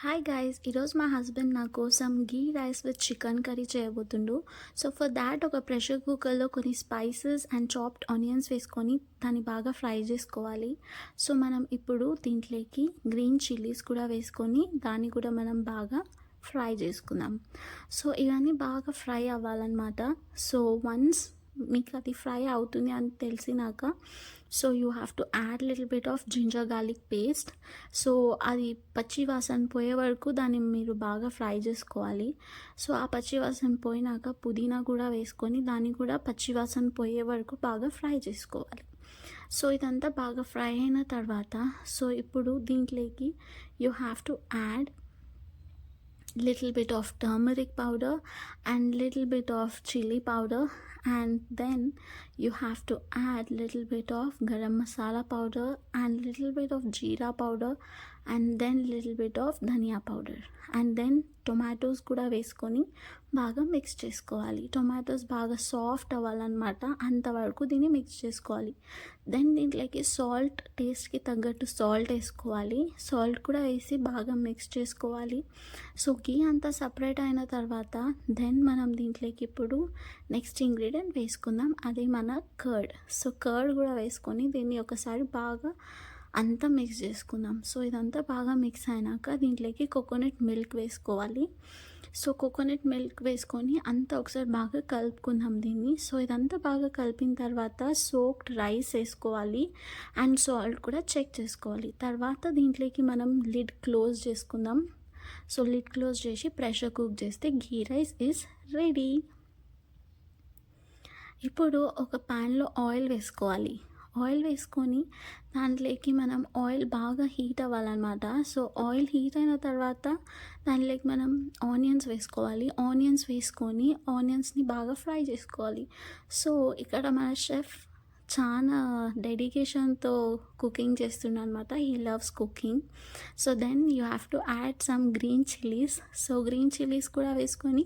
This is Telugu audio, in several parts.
హాయ్ గైస్, ఈరోజు మా హస్బెండ్ నా కోసం ghee rice with chicken curry చేయబోతుండు. సో ఫర్ దాట్ ఒక ప్రెషర్ కుక్కర్లో కొన్ని స్పైసెస్ అండ్ చాప్డ్ ఆనియన్స్ వేసుకొని దాన్ని బాగా ఫ్రై చేసుకోవాలి. సో మనం ఇప్పుడు దీంట్లోకి గ్రీన్ చిల్లీస్ కూడా వేసుకొని దాన్ని కూడా మనం బాగా ఫ్రై చేసుకుందాం. సో ఇవన్నీ బాగా ఫ్రై అవ్వాలన్నమాట. సో వన్స్ మీకు అది ఫ్రై అవుతుంది అని తెలిసినాక so you have to add little bit of ginger garlic paste. So అది పచ్చి వాసన పోయే వరకు దాన్ని మీరు బాగా ఫ్రై చేసుకోవాలి. సో ఆ పచ్చి వాసన పోయినాక పుదీనా కూడా వేసుకొని దాన్ని కూడా పచ్చి వాసన పోయే వరకు బాగా ఫ్రై చేసుకోవాలి. సో ఇదంతా బాగా ఫ్రై అయిన తర్వాత సో ఇప్పుడు దీంట్లోకి you have to add little bit of turmeric powder and little bit of chili powder, and then you have to add little bit of garam masala powder and little bit of jeera powder and then little bit of dhania powder and then tomatoes కూడా వేసుకొని బాగా మిక్స్ చేసుకోవాలి. టొమాటోస్ బాగా సాఫ్ట్ అవ్వాలన్నమాట, అంతవరకు దీన్ని మిక్స్ చేసుకోవాలి. దెన్ దీంట్లోకి సాల్ట్, టేస్ట్కి తగ్గట్టు సాల్ట్ వేసుకోవాలి. సాల్ట్ కూడా వేసి బాగా మిక్స్ చేసుకోవాలి. సో గీ అంతా సపరేట్ అయిన తర్వాత దెన్ మనం దీంట్లోకి ఇప్పుడు నెక్స్ట్ ఇంగ్రీడియంట్ వేసుకుందాం, అది మన కర్డ్. సో కర్డ్ కూడా వేసుకొని దీన్ని ఒకసారి బాగా అంతా మిక్స్ చేసుకుందాం. సో ఇదంతా బాగా మిక్స్ అయినాక దీంట్లోకి కోకోనట్ మిల్క్ వేసుకోవాలి. సో కోకోనట్ మిల్క్ వేసుకొని అంతా ఒకసారి బాగా కలుపుకుందాం దీన్ని. సో ఇదంతా బాగా కలిపిన తర్వాత సోక్డ్ రైస్ వేసుకోవాలి అండ్ సాల్ట్ కూడా చెక్ చేసుకోవాలి. తర్వాత దీంట్లోకి మనం లిడ్ క్లోజ్ చేసుకుందాం. సో లిడ్ క్లోజ్ చేసి ప్రెషర్ కుక్ చేస్తే గీ రైస్ ఈజ్ రెడీ. ఇప్పుడు ఒక ప్యాన్లో ఆయిల్ వేసుకోవాలి. ఆయిల్ వేసుకొని దాంట్లోకి మనం ఆయిల్ బాగా హీట్ అవ్వాలన్నమాట. సో ఆయిల్ హీట్ అయిన తర్వాత దాంట్లోకి మనం ఆనియన్స్ వేసుకోవాలి. ఆనియన్స్ వేసుకొని ఆనియన్స్ని బాగా ఫ్రై చేసుకోవాలి. సో ఇక్కడ మన షెఫ్ చాలా డెడికేషన్తో కుకింగ్ చేస్తుండ అనమాట. He loves cooking. So then you have to add some green chillies. So green chillies కూడా వేసుకొని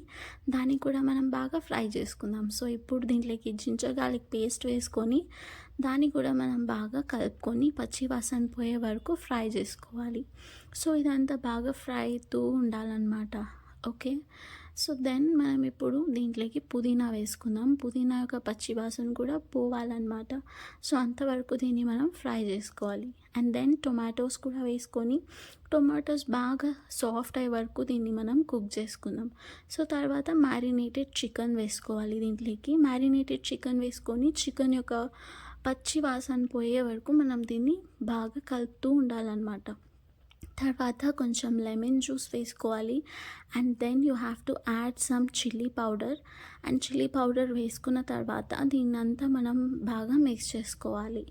దాన్ని కూడా మనం బాగా ఫ్రై చేసుకుందాం. సో ఇప్పుడు దీంట్లోకి జింజర్ గార్లిక్ పేస్ట్ వేసుకొని దాన్ని కూడా మనం బాగా కలుపుకొని పచ్చి వాసన పోయే వరకు ఫ్రై చేసుకోవాలి. సో ఇదంతా బాగా ఫ్రై అవుతూ ఉండాలన్నమాట. ఓకే, సో దెన్ మనం ఇప్పుడు దీంట్లోకి పుదీనా వేసుకుందాం. పుదీనా యొక్క పచ్చి వాసన కూడా పోవాలన్నమాట. సో అంతవరకు దీన్ని మనం ఫ్రై చేసుకోవాలి. అండ్ దెన్ టొమాటోస్ కూడా వేసుకొని టొమాటోస్ బాగా సాఫ్ట్ అయ్యే వరకు దీన్ని మనం కుక్ చేసుకుందాం. సో తర్వాత మ్యారినేటెడ్ చికెన్ వేసుకోవాలి. దీంట్లోకి మ్యారినేటెడ్ చికెన్ వేసుకొని చికెన్ యొక్క పచ్చి వాసన పోయే వరకు మనం దీన్ని బాగా కలుపుతూ ఉండాలన్నమాట. తర్వాత కొంచెం లెమన్ జ్యూస్ వేసుకోవాలి. And then you have to add some chilli powder. And chilli powder వేసుకున్న తర్వాత దీన్నంతా మనం బాగా మిక్స్ చేసుకోవాలి.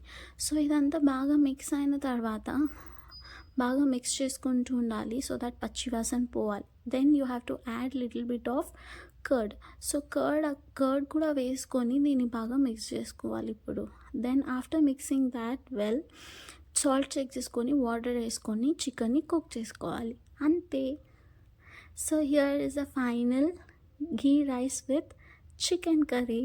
సో ఇదంతా బాగా మిక్స్ అయిన తర్వాత బాగా మిక్స్ చేసుకుంటూ ఉండాలి సో దట్ పచ్చి వాసన పోవాలి. Then you have to add little bit of curd. So curd కూడా వేసుకొని దీన్ని బాగా మిక్స్ చేసుకోవాలి ఇప్పుడు. Then after mixing that well salt check చేసుకొని వాటర్ వేసుకొని చికెన్ని కుక్ చేసుకోవాలి, అంతే. So here is a final ghee rice with chicken curry.